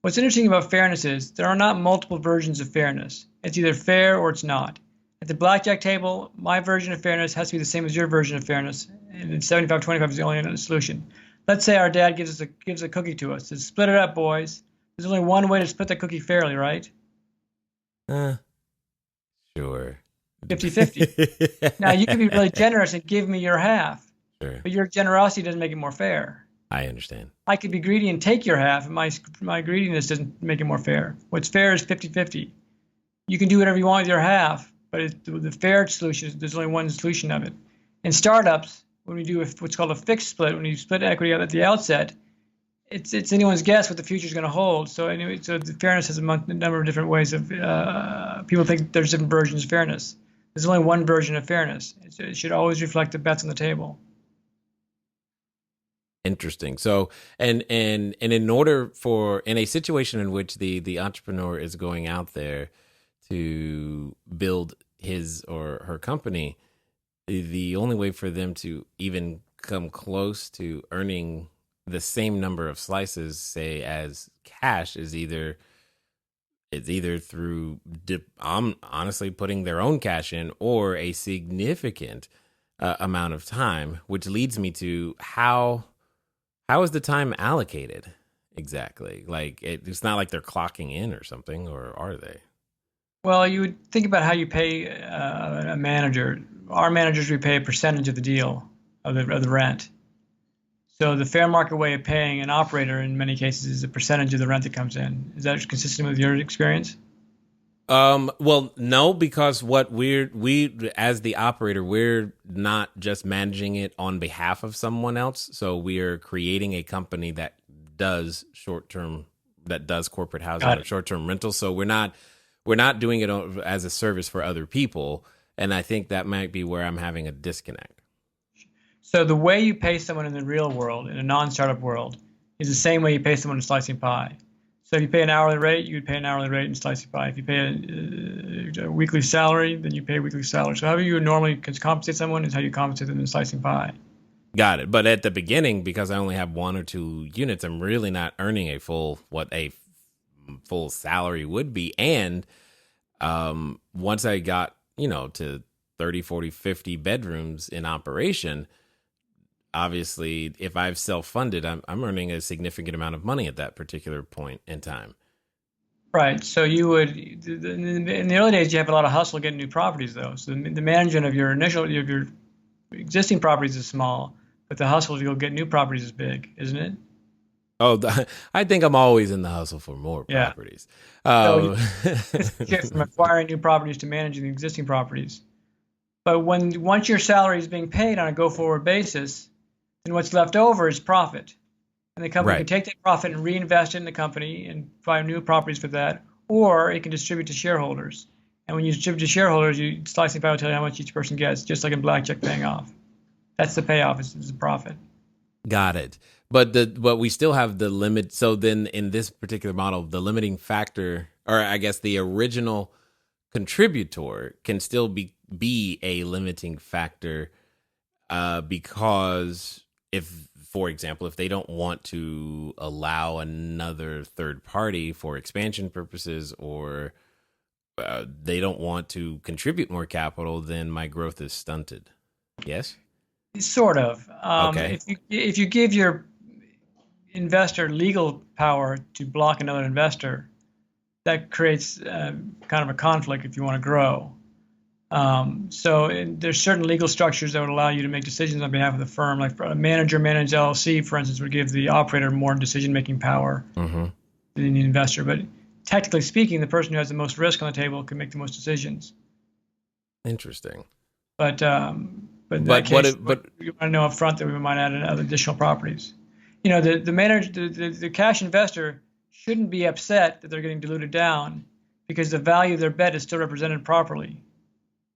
What's interesting about fairness is there are not multiple versions of fairness. It's either fair or it's not. At the blackjack table, my version of fairness has to be the same as your version of fairness, and 75-25 is the only solution. Let's say our dad gives a cookie to us. Says, split it up, boys. There's only one way to split that cookie fairly, right? Sure. 50-50. Now, you can be really generous and give me your half, Sure. but your generosity doesn't make it more fair. I understand. I could be greedy and take your half, and my greediness doesn't make it more fair. What's fair is 50-50. You can do whatever you want with your half, but the fair solution is there's only one solution of it. In startups, when we do what's called a fixed split, when you split equity at the outset, it's anyone's guess what the future is going to hold. So anyway, so the fairness has a number of different ways of people think there's different versions of fairness. There's only one version of fairness. It should always reflect the bets on the table. Interesting. So, and in order in a situation in which the entrepreneur is going out there to build his or her company, the only way for them to even come close to earning the same number of slices, say, as cash is either through honestly putting their own cash in or a significant amount of time, which leads me to how is the time allocated exactly? Like it's not like they're clocking in or something, or are they? Well, you would think about how you pay a manager. Our managers, we pay a percentage of the deal of the rent. So the fair market way of paying an operator in many cases is a percentage of the rent that comes in. Is that consistent with your experience? Well, no, because what we as the operator, we're not just managing it on behalf of someone else. So we are creating a company that does corporate housing or short-term rentals. So we're not doing it as a service for other people. And I think that might be where I'm having a disconnect. So the way you pay someone in the real world, in a non-startup world, is the same way you pay someone in slicing pie. So if you pay an hourly rate, you would pay an hourly rate in slicing pie. If you pay a weekly salary, then you pay a weekly salary. So how you would normally compensate someone is how you compensate them in slicing pie. Got it. But at the beginning, because I only have 1 or 2 units, I'm really not earning a full salary would be. And once I got, to 30, 40, 50 bedrooms in operation, obviously, if I've self-funded, I'm earning a significant amount of money at that particular point in time. Right. So you would, in the early days, you have a lot of hustle getting new properties, though. So the management of your existing properties is small, but the hustle to go get new properties is big, isn't it? Oh, I think I'm always in the hustle for more properties. So shift from acquiring new properties to managing the existing properties. But once your salary is being paid on a go-forward basis, then what's left over is profit. And the company can take that profit and reinvest it in the company and buy new properties for that, or it can distribute to shareholders. And when you distribute to shareholders, you slice the pie will tell you how much each person gets, just like in blackjack paying off. That's the payoff, is the profit. Got it. But we still have the limit. So then in this particular model, the limiting factor, or I guess the original contributor can still be a limiting factor because for example, if they don't want to allow another third party for expansion purposes, or they don't want to contribute more capital, then my growth is stunted. Yes? Sort of. Okay. If you give your investor legal power to block another investor, that creates kind of a conflict if you want to grow. There's certain legal structures that would allow you to make decisions on behalf of the firm. Like a manager managed LLC, for instance, would give the operator more decision-making power Mm-hmm. than the investor. But technically speaking, the person who has the most risk on the table can make the most decisions. Interesting. But in But that what case, if, but we want to know up front that we might add other additional properties. The manager, the cash investor shouldn't be upset that they're getting diluted down because the value of their bet is still represented properly.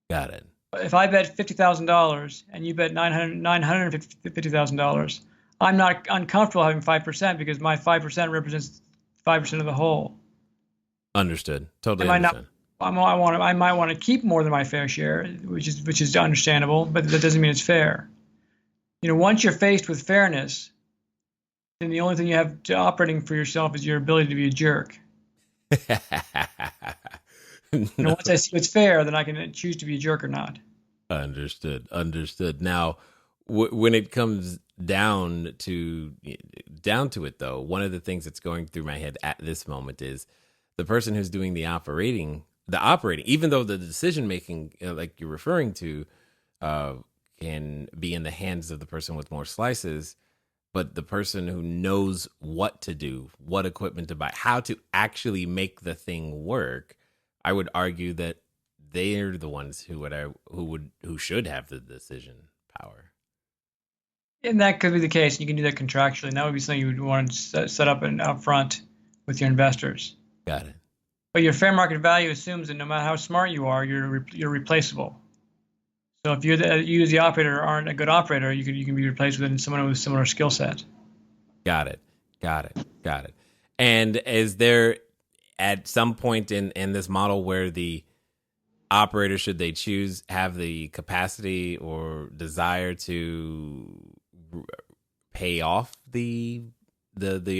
got it. If I bet $50,000 and you bet $950,000, I'm not uncomfortable having 5% because my 5% represents 5% of the whole. Understood. Totally Am I not? understand. I might want to keep more than my fair share, which is understandable, but that doesn't mean it's fair. Once you're faced with fairness, then the only thing you have to operating for yourself is your ability to be a jerk. Once I see what's fair, then I can choose to be a jerk or not. Understood. Now, when it comes down to it, though, one of the things that's going through my head at this moment is the person who's doing the operating, even though the decision making, like you're referring to, can be in the hands of the person with more slices, but the person who knows what to do, what equipment to buy, how to actually make the thing work, I would argue that they're the ones who should have the decision power. And that could be the case. You can do that contractually. And that would be something you would want to set up up front with your investors. Got it. But your fair market value assumes that no matter how smart you are, you're replaceable. So if you as the operator aren't a good operator, you can be replaced with someone with a similar skill set. Got it. And is there at some point in this model where the operator, should they choose, have the capacity or desire to pay off the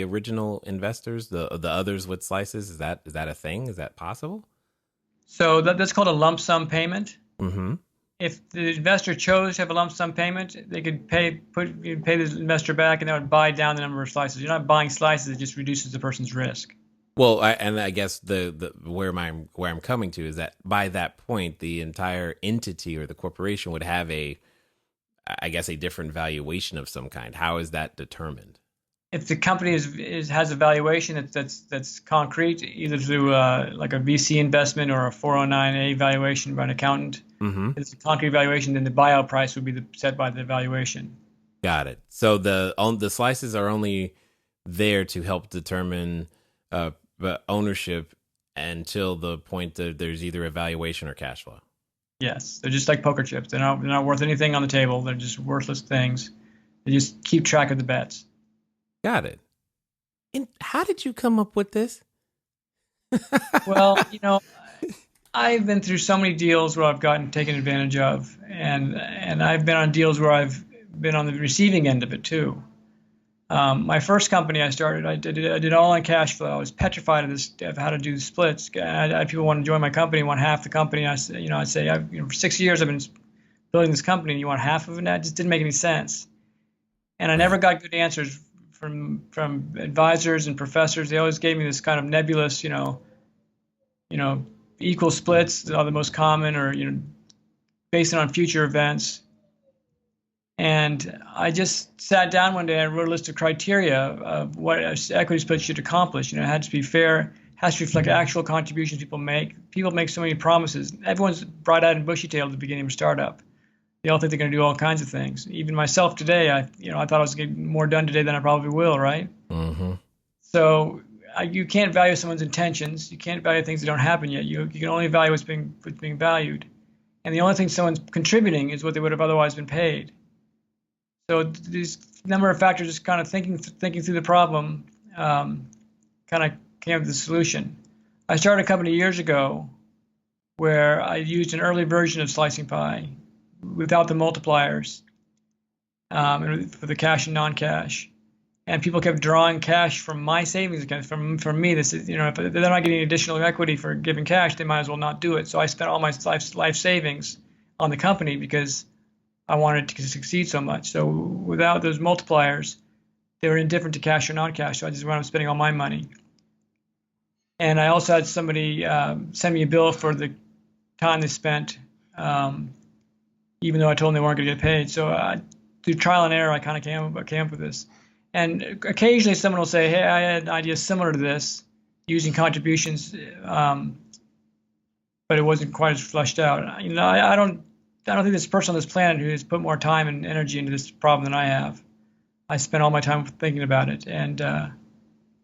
original investors, the others with slices? Is that a thing? Is that possible? So that's called a lump sum payment. Mm-hmm. If the investor chose to have a lump sum payment, they could pay the investor back, and that would buy down the number of slices. You're not buying slices; it just reduces the person's risk. Well, I guess the where I'm coming to is that by that point, the entire entity or the corporation would have a different valuation of some kind. How is that determined? If the company has a valuation that's concrete, either through like a VC investment or a 409A valuation by an accountant, Mm-hmm. if it's a concrete valuation, then the buyout price would be set by the valuation. Got it. So the slices are only there to help determine ownership until the point that there's either a valuation or cash flow. Yes, they're just like poker chips. They're not worth anything on the table. They're just worthless things. They just keep track of the bets. Got it. And how did you come up with this? Well, I've been through so many deals where I've gotten taken advantage of, and I've been on deals where I've been on the receiving end of it too. My first company I started, I did all on cash flow. I was petrified of how to do the splits. I had people want to join my company, want half the company. I'd say, for 6 years I've been building this company, and you want half of it? That just didn't make any sense. And I never got good answers from advisors and professors. They always gave me this kind of nebulous, equal splits are the most common, or based on future events. And I just sat down one day and wrote a list of criteria of what an equity split should accomplish. It had to be fair, has to reflect actual contributions people make. People make so many promises. Everyone's bright-eyed and bushy-tailed at the beginning of a startup. They all think they're going to do all kinds of things. Even myself today, I thought I was getting more done today than I probably will, right? Mm-hmm. So you can't value someone's intentions. You can't value things that don't happen yet. You can only value what's being valued. And the only thing someone's contributing is what they would have otherwise been paid. So these number of factors, just kind of thinking through the problem, kind of came up with the solution. I started a company years ago where I used an early version of slicing pie without the multipliers for the cash and non-cash. And people kept drawing cash from my savings account, from me. This is, if they're not getting additional equity for giving cash, they might as well not do it. So I spent all my life savings on the company because I wanted to succeed so much. So without those multipliers, they were indifferent to cash or non-cash. So I just wound up spending all my money. And I also had somebody send me a bill for the time they spent even though I told them they weren't going to get paid. So through trial and error, I kind of came up with this. And occasionally someone will say, hey, I had an idea similar to this using contributions, but it wasn't quite as fleshed out. I don't think there's a person on this planet who has put more time and energy into this problem than I have. I spent all my time thinking about it, and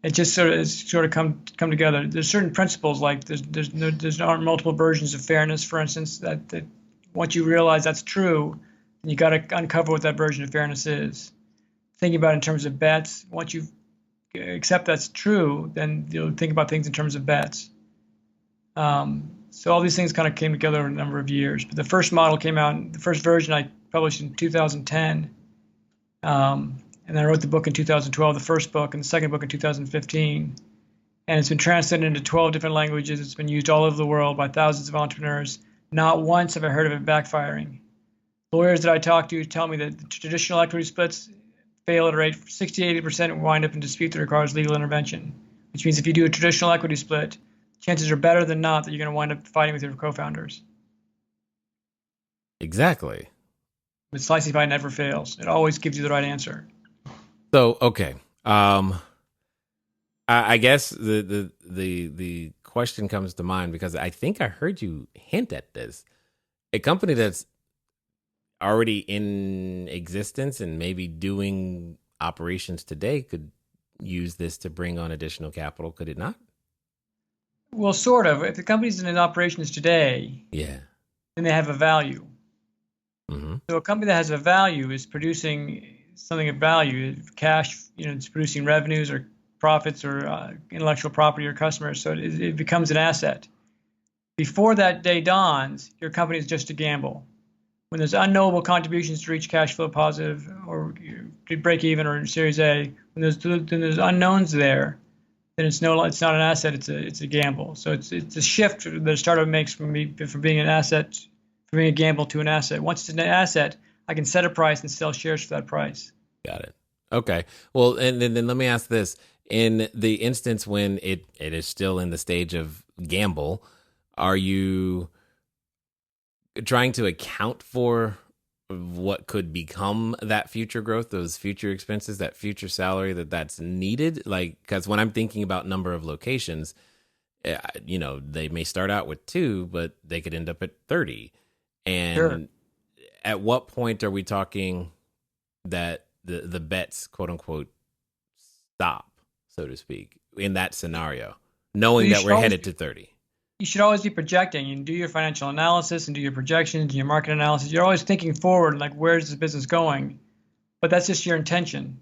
it just sort of come together. There's certain principles, like there's aren't multiple versions of fairness, for instance, that once you realize that's true, you got to uncover what that version of fairness is. Thinking about it in terms of bets, once you accept that's true, then you'll think about things in terms of bets. So all these things kind of came together over a number of years. But the first model came out, the first version I published in 2010. And I wrote the book in 2012, the first book, and the second book in 2015. And it's been translated into 12 different languages. It's been used all over the world by thousands of entrepreneurs. Not once have I heard of it backfiring. Lawyers that I talk to tell me that the traditional equity splits fail at a rate 60 to 80% and wind up in dispute that requires legal intervention, which means if you do a traditional equity split, chances are better than not that you're going to wind up fighting with your co-founders. Exactly. But Slicing Pie never fails. It always gives you the right answer. So, okay. I guess the question comes to mind because I think I heard you hint at this. A company that's already in existence and maybe doing operations today could use this to bring on additional capital, could it not? Well, sort of. If the company's in operations today, yeah, then they have a value. Mm-hmm. So a company that has a value is producing something of value, cash, it's producing revenues or profits or intellectual property or customers. So it becomes an asset. Before that day dawns, your company is just a gamble. When there's unknowable contributions to reach cash flow positive or break even or Series A, when there's unknowns there, then it's not an asset. It's a gamble. So it's a shift that a startup makes from being an asset, from being a gamble to an asset. Once it's an asset, I can set a price and sell shares for that price. Got it. Okay. Well, and then let me ask this: in the instance when it is still in the stage of gamble, are you trying to account for what could become that future growth, those future expenses, that future salary that's needed? Like, because when I'm thinking about number of locations, they may start out with 2, but they could end up at 30. And sure. At what point are we talking that the bets, quote unquote, stop, so to speak, in that scenario, knowing that we're headed to 30? You should always be projecting and do your financial analysis and do your projections and your market analysis. You're always thinking forward, like, where's the business going? But that's just your intention.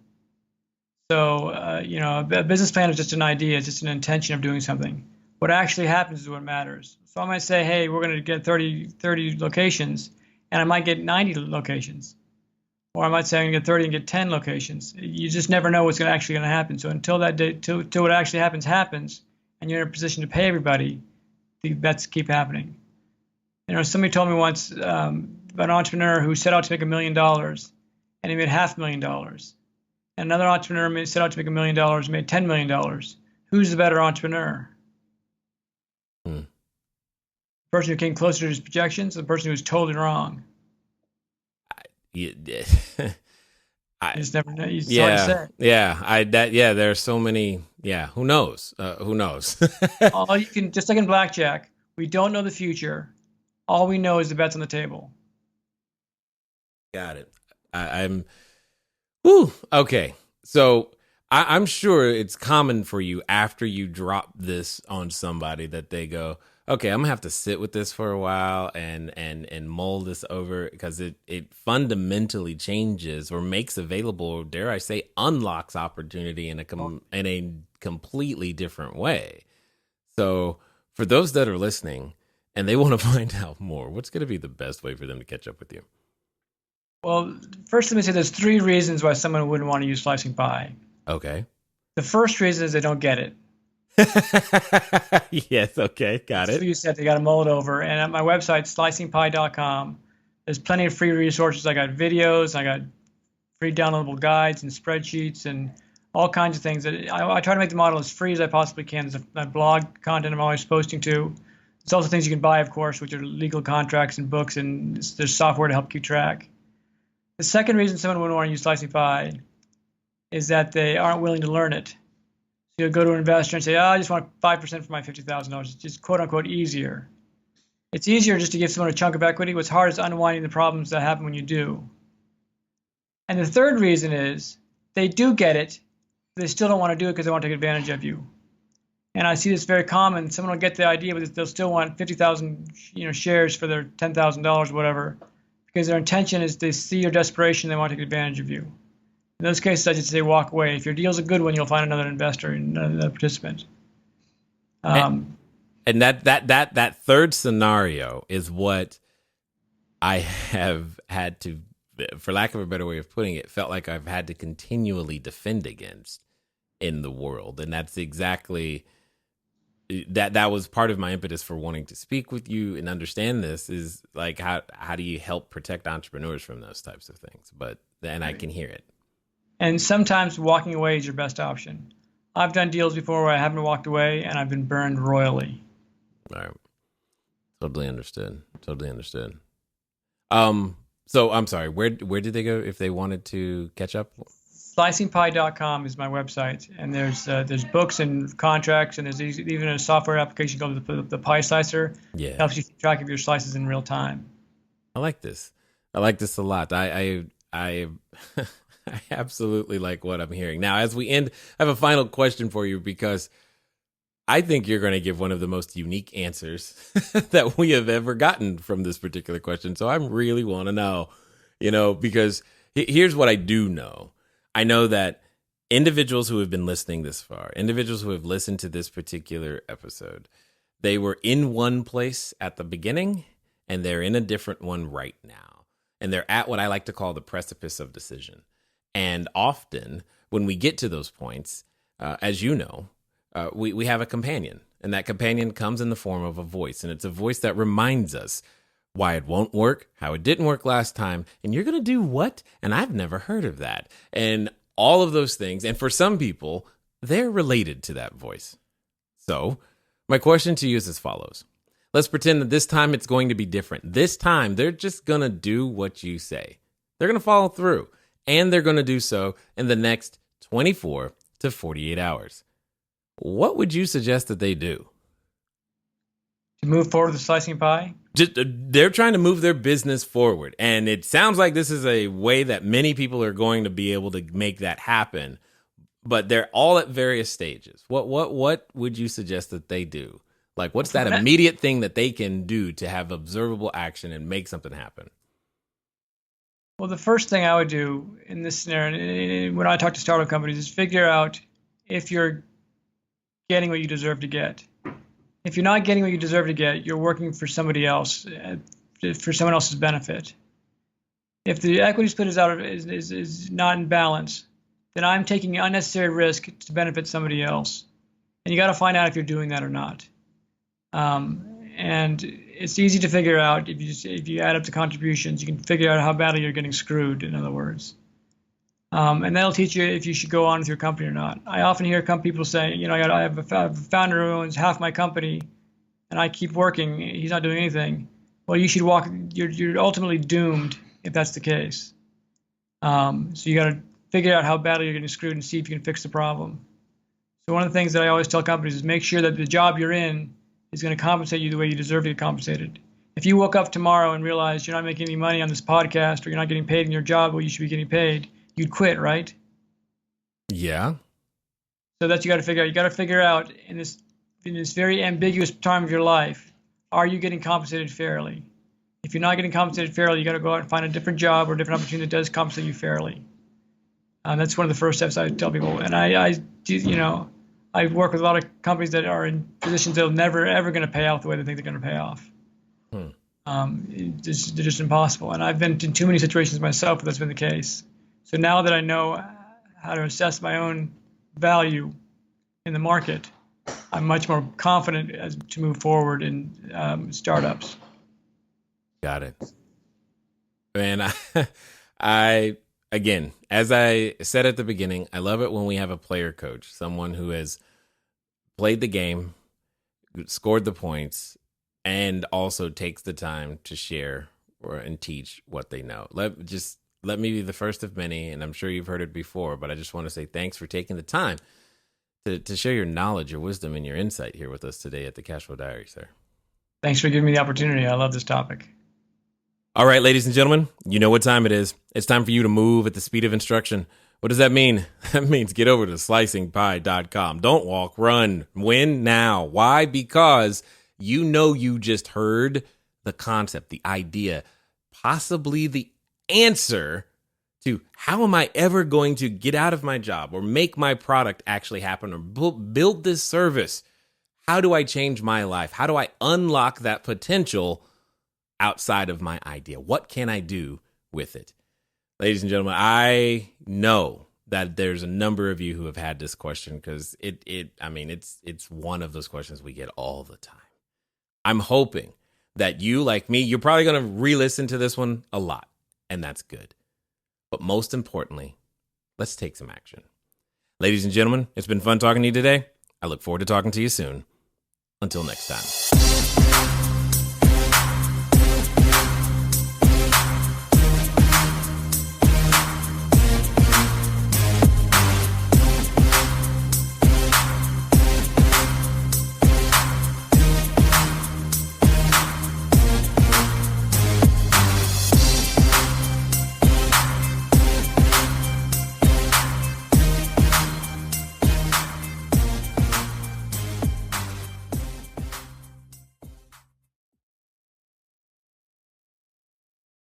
So, a business plan is just an idea. It's just an intention of doing something. What actually happens is what matters. So I might say, hey, we're going to get 30 locations, and I might get 90 locations. Or I might say I'm going to get 30 and get 10 locations. You just never know what's actually going to happen. So until that day, till what actually happens, and you're in a position to pay everybody, the bets keep happening. Somebody told me once about an entrepreneur who set out to make $1 million, and he made $500,000. And another entrepreneur set out to make $1 million, and made $10 million. Who's the better entrepreneur? The person who came closer to his projections, or the person who was totally wrong? You just never know. It's hard to say. There's so many. Yeah, who knows? Who knows? All you can, just like in blackjack, we don't know the future. All we know is the bets on the table. Got it. I'm. Woo. Okay. So I'm sure it's common for you after you drop this on somebody that they go, okay, I'm gonna have to sit with this for a while and mull this over, because it fundamentally changes or makes available, or dare I say, unlocks opportunity in a completely different way. So for those that are listening and they want to find out more, what's going to be the best way for them to catch up with you? Well, first let me say there's 3 reasons why someone wouldn't want to use Slicing Pie. Okay. The first reason is they don't get it. Yes, okay, got it. So you said they got to mull it over. And at my website, slicingpie.com, there's plenty of free resources. I got videos, I got free downloadable guides and spreadsheets and all kinds of things. I try to make the model as free as I possibly can. There's a blog content I'm always posting to. There's also things you can buy, of course, which are legal contracts and books, and there's software to help keep track. The second reason someone wouldn't want to use Slicing Pie is that they aren't willing to learn it. So you'll go to an investor and say, I just want 5% for my $50,000. It's just quote unquote easier. It's easier just to give someone a chunk of equity. What's hard is unwinding the problems that happen when you do. And the third reason is they do get it, but they still don't want to do it because they want to take advantage of you. And I see this very common. Someone will get the idea, but they'll still want 50,000 shares for their $10,000 or whatever, because their intention is they see your desperation, they want to take advantage of you. In those cases, I just say walk away. If your deal's a good one, you'll find another investor and another participant. And that third scenario is what I have had to, for lack of a better way of putting it, felt like I've had to continually defend against in the world. And that's exactly that was part of my impetus for wanting to speak with you and understand this, is like, how do you help protect entrepreneurs from those types of things? But then I can hear it. And sometimes walking away is your best option. I've done deals before where I haven't walked away and I've been burned royally. All right. Totally understood. So I'm sorry, where did they go if they wanted to catch up? Slicingpie.com is my website, and there's books and contracts, and there's even a software application called the Pie Slicer. Yeah, it helps you keep track of your slices in real time. I like this a lot. I absolutely like what I'm hearing. Now, as we end, I have a final question for you, because I think you're going to give one of the most unique answers that we have ever gotten from this particular question. So I really want to know, because here's what I do know. I know that individuals who have been listening this far, individuals who have listened to this particular episode, they were in one place at the beginning and they're in a different one right now. And they're at what I like to call the precipice of decision. And often when we get to those points, as you know, we have a companion, and that companion comes in the form of a voice. And it's a voice that reminds us why it won't work, how it didn't work last time, and you're going to do what? And I've never heard of that. And all of those things. And for some people, they're related to that voice. So my question to you is as follows. Let's pretend that this time it's going to be different. This time, they're just going to do what you say. They're going to follow through, and they're going to do so in the next 24 to 48 hours. What would you suggest that they do? To move forward with Slicing Pie? They're trying to move their business forward. And it sounds like this is a way that many people are going to be able to make that happen. But they're all at various stages. What would you suggest that they do? Like, what's that immediate thing that they can do to have observable action and make something happen? Well, the first thing I would do in this scenario, when I talk to startup companies, is figure out if you're getting what you deserve to get. If you're not getting what you deserve to get, you're working for somebody else, for someone else's benefit. If the equity split is not in balance, then I'm taking unnecessary risk to benefit somebody else. And you got to find out if you're doing that or not. And it's easy to figure out if you add up the contributions, you can figure out how badly you're getting screwed, in other words. And that'll teach you if you should go on with your company or not. I often hear people say, I have a founder who owns half my company, and I keep working. He's not doing anything. Well, you should walk. You're ultimately doomed if that's the case. So you got to figure out how badly you're getting screwed and see if you can fix the problem. So one of the things that I always tell companies is make sure that the job you're in is going to compensate you the way you deserve to get compensated. If you woke up tomorrow and realized you're not making any money on this podcast, or you're not getting paid in your job where you should be getting paid, you'd quit, right? Yeah. So that's you got to figure out. You got to figure out in this very ambiguous time of your life, are you getting compensated fairly? If you're not getting compensated fairly, you got to go out and find a different job or a different opportunity that does compensate you fairly. That's one of the first steps I tell people. And I work with a lot of companies that are in positions that are never ever going to pay off the way they think they're going to pay off. They're just impossible. And I've been in too many situations myself where that's been the case. So now that I know how to assess my own value in the market, I'm much more confident to move forward in startups. Got it. Man, I again, as I said at the beginning, I love it when we have a player coach, someone who has played the game, scored the points, and also takes the time to share and teach what they know. Let me be the first of many, and I'm sure you've heard it before, but I just want to say thanks for taking the time to share your knowledge, your wisdom, and your insight here with us today at the Cashflow Diary, sir. Thanks for giving me the opportunity. I love this topic. All right, ladies and gentlemen, you know what time it is. It's time for you to move at the speed of instruction. What does that mean? That means get over to slicingpie.com. Don't walk, run, win now. Why? Because you know you just heard the concept, the idea, possibly the answer to how am I ever going to get out of my job or make my product actually happen or build this service? How do I change my life? How do I unlock that potential outside of my idea? What can I do with it? Ladies and gentlemen, I know that there's a number of you who have had this question because it's one of those questions we get all the time. I'm hoping that you, like me, you're probably going to re-listen to this one a lot, and that's good. But most importantly, let's take some action. Ladies and gentlemen, it's been fun talking to you today. I look forward to talking to you soon. Until next time.